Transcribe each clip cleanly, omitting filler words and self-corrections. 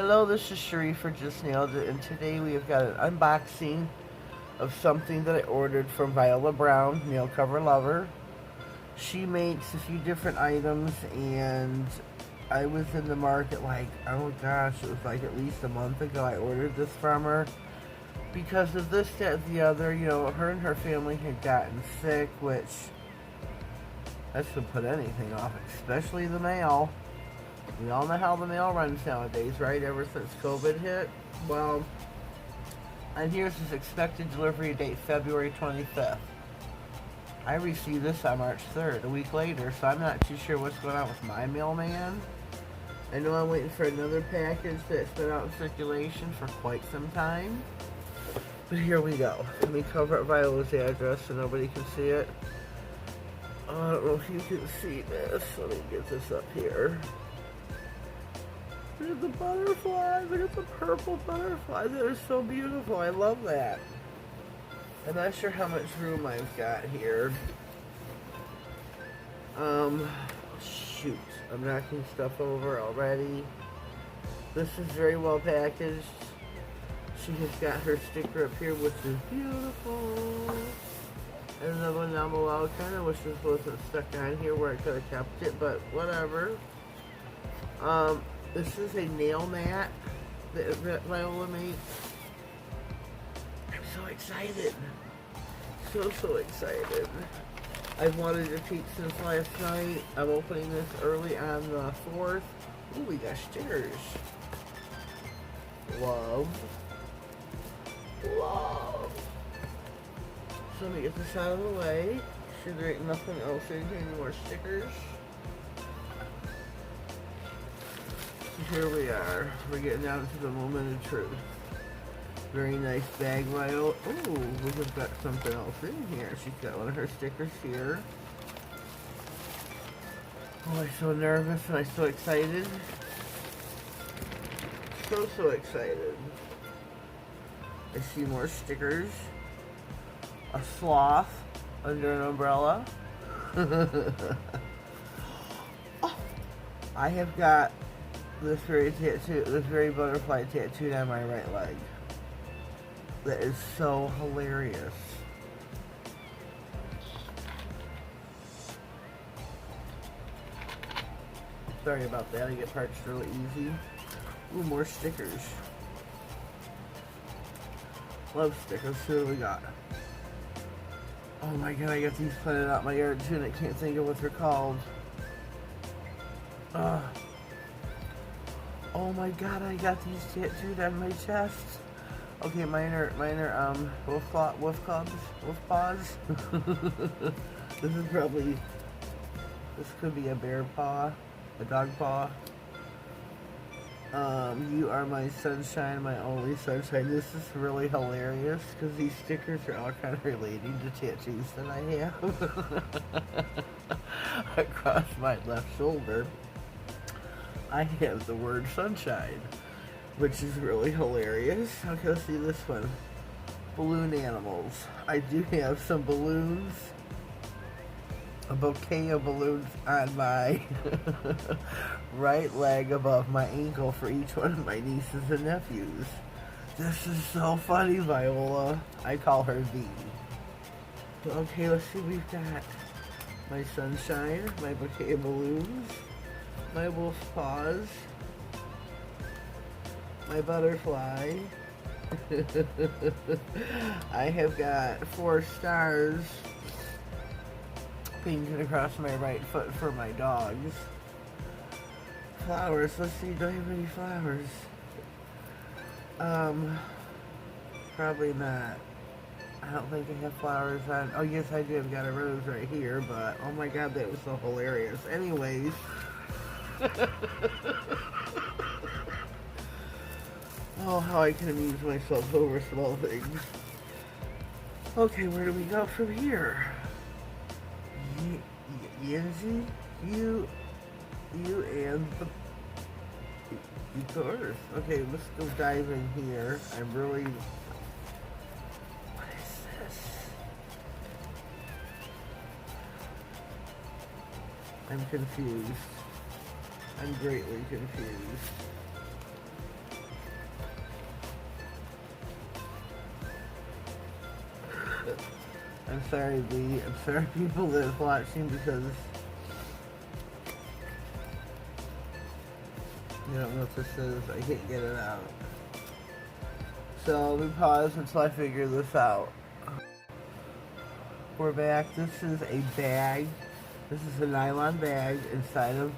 Hello, this is Sheree for Just Nailed It, and today we have got an unboxing of something that I ordered from Viola Brown, Nail Cover Lover. She makes a few different items, and I was in the market like, oh gosh, it was like at least a month ago I ordered this from her. Because of this, that, the other, you know, her and her family had gotten sick, which that should put anything off, especially the mail. We all know how the mail runs nowadays, right? Ever since COVID hit. Well, and here's his expected delivery date, February 25th. I received this on March 3rd, a week later, so I'm not too sure what's going on with my mailman. I know I'm waiting for another package that's been out in circulation for quite some time. But here we go. Let me cover up Viola's address so nobody can see it. Oh, I don't know if you can see this. Let me get this up here. Look at the butterflies. Look at the purple butterflies. That is so beautiful. I love that. I'm not sure how much room I've got here. Shoot. I'm knocking stuff over already. This is very well packaged. She has got her sticker up here, which is beautiful. And another one down below. I kind of wish this wasn't stuck on here where I could have kept it, but whatever. This is a nail mat that Viola makes. I'm so excited. So excited. I've wanted a peek since last night. I'm opening this early on the 4th. Ooh, we got stickers. Love. So let me get this out of the way. Sure there ain't nothing else in here, any more stickers. Here we are. We're getting down to the moment of truth. Very nice bag, Viola. Ooh, we have got something else in here. She's got one of her stickers here. Oh, I'm so nervous and I'm so excited. So excited. I see more stickers. A sloth under an umbrella. Oh, I have got this very butterfly tattooed on my right leg. That is so hilarious. Sorry about that, I get parched really easy. Ooh, more stickers. Love stickers. See what we got. Oh my god, I got these planted out in my yard too, and I can't think of what they're called. Oh my god, I got these tattooed on my chest. Okay, mine are wolf paws. This could be a bear paw, a dog paw. You are my sunshine, my only sunshine. This is really hilarious because these stickers are all kind of relating to tattoos that I have. Across my left shoulder, I have the word sunshine, which is really hilarious. Okay, let's see this one. Balloon animals. I do have some balloons. A bouquet of balloons on my right leg above my ankle for each one of my nieces and nephews. This is so funny, Viola. I call her V. Okay, let's see what we've got. My sunshine, my bouquet of balloons, my wolf paws, my butterfly. I have got 4 stars painted across my right foot for my dogs. Flowers. Let's see, do I have any flowers? Probably not. I don't think I have flowers on. Oh yes, I do. I've got a rose right here, but oh my god, that was so hilarious. Anyways. Oh, how I can amuse myself over small things. Okay, where do we go from here? Yanzi, you and the earth. Okay, let's go dive in here. I'm really... What is this? I'm confused. I'm greatly confused. I'm sorry, V. I'm sorry, people that are watching, because you don't know what this is. I can't get it out. So let me pause until I figure this out. We're back. This is a bag. This is a nylon bag inside of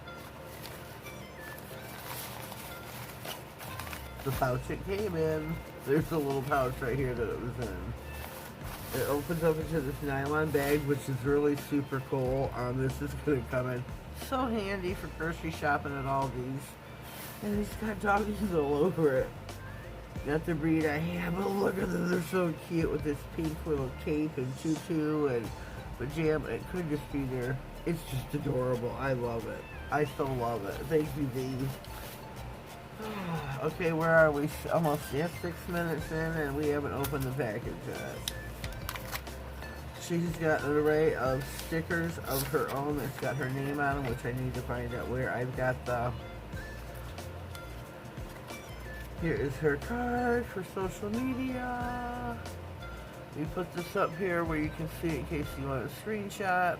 the pouch it came in. There's a little pouch right here that it was in. It opens up into this nylon bag, which is really super cool. This is going to come in so handy for grocery shopping at Aldi's. And it's got doggies all over it. Not the breed I have, but look at them. They're so cute with this pink little cape and tutu and pajama. It could just be there. It's just adorable. I love it. I still love it. Thank you, V. Okay, where are we? Almost 6 minutes in, and we haven't opened the package yet. She's got an array of stickers of her own that's got her name on them, which I need to find out where. I've got the... Here is her card for social media. We put this up here where you can see it in case you want a screenshot.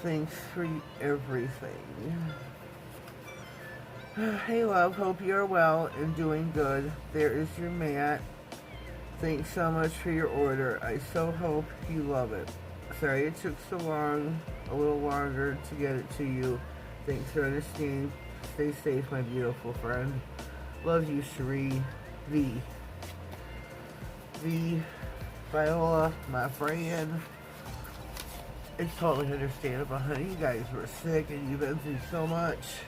Thanks for everything. Hey love, hope you're well and doing good. There is your mat. Thanks so much for your order. I so hope you love it. Sorry it took so long, a little longer to get it to you. Thanks for understanding. Stay safe, my beautiful friend. Love you, Cherie. V. Viola, my friend. It's totally understandable, honey. You guys were sick and you've been through so much.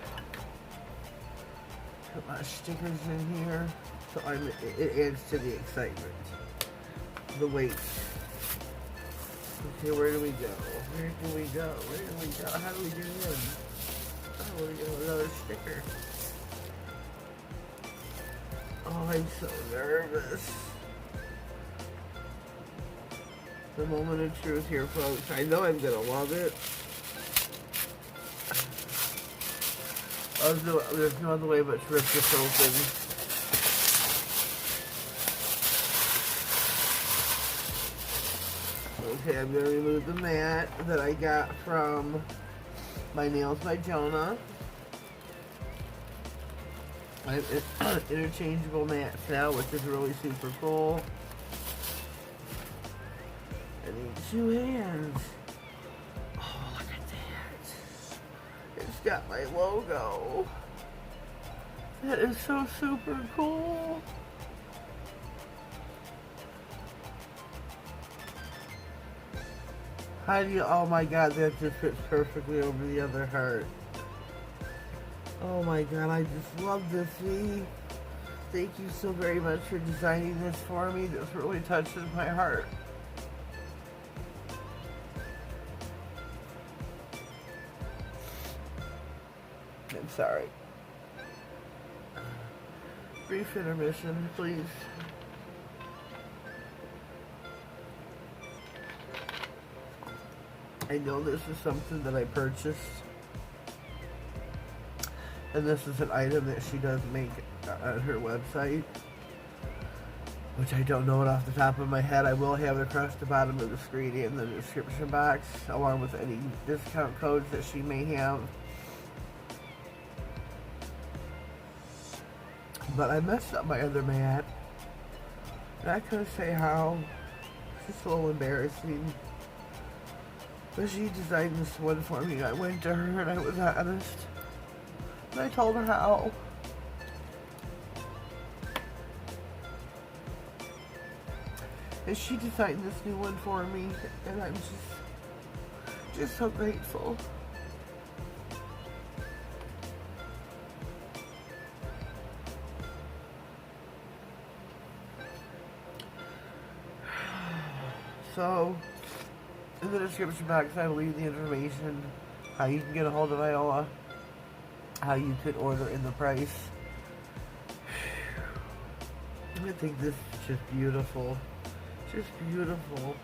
Put my stickers in here. So it adds to the excitement. The wait. Okay, where do we go? Where do we go? Where do we go? How do we do this? Oh, we got another sticker. Oh, I'm so nervous. The moment of truth here, folks. I know I'm gonna love it. There's no other way but to rip this open. Okay, I'm gonna remove the mat that I got from My Nails by Jonah. I have interchangeable mats now, which is really super cool. I need 2 hands. Oh, look at that. It's got my logo. That is so super cool. How do you, oh my god, that just fits perfectly over the other heart. Oh my god, I just love this, V. Thank you so very much for designing this for me. This really touches my heart. I'm sorry. Brief intermission, please. I know this is something that I purchased, and this is an item that she does make on her website, which I don't know it off the top of my head. I will have it across the bottom of the screen in the description box, along with any discount codes that she may have. But I messed up my other mat, and I couldn't say how. It's just a little embarrassing. But she designed this one for me. I went to her and I was honest. And I told her how. And she designed this new one for me. And I'm just so grateful. So, in the description box, I will leave the information, how you can get a hold of Viola, how you could order in the price. I think this is just beautiful. Just beautiful.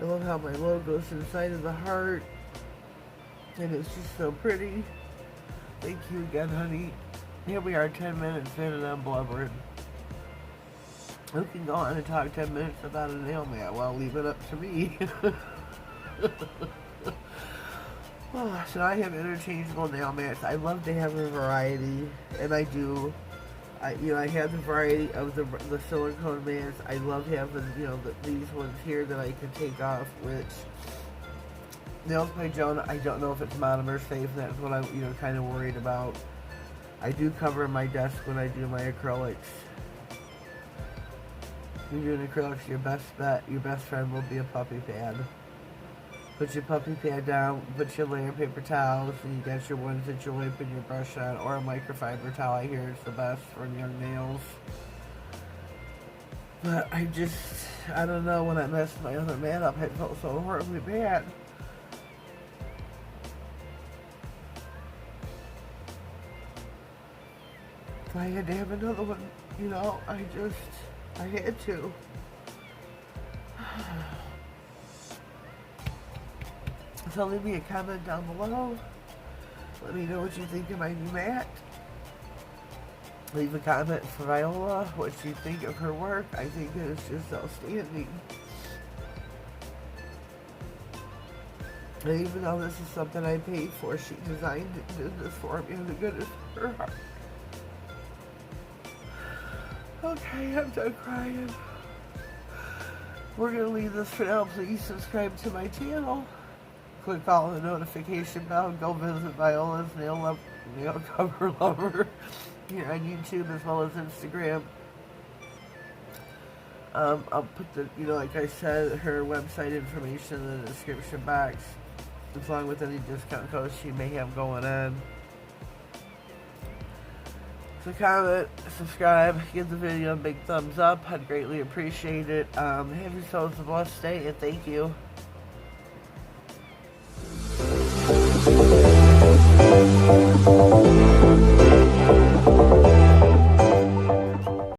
I love how my logo's inside of the heart. And it's just so pretty. Thank you again, honey. Here we are, 10 minutes in, and I'm blubbering. Who can go on and talk 10 minutes about a nail mat? Well, leave it up to me. Oh, so I have interchangeable nail mats. I love to have a variety, and I do. I have the variety of the silicone mats. I love having, these ones here that I can take off, which Nails by Jonah, I don't know if it's monomer safe. That's what I'm, kind of worried about. I do cover my desk when I do my acrylics. If you're doing acrylics, your best bet, your best friend will be a puppy pad. Put your puppy pad down, put your layer paper towels, and you got your ones that you're wiping your brush on, or a microfiber towel. I hear it's the best for young nails. But I don't know, when I messed my other mat up, I felt so horribly bad. So I had to have another one, I had to. So leave me a comment down below. Let me know what you think of my new mat. Leave a comment for Viola, what you think of her work. I think it is just outstanding. And even though this is something I paid for, she designed it and did this for me in the goodness of her heart. Okay, I'm done crying. We're going to leave this for now. Please subscribe to my channel. Click all the notification bell. Go visit Viola's nail cover lover here on YouTube as well as Instagram. I'll put the, like I said, her website information in the description box, along with any discount codes she may have going on. So comment, subscribe, give the video a big thumbs up. I'd greatly appreciate it. Have yourselves a blessed day, and thank you.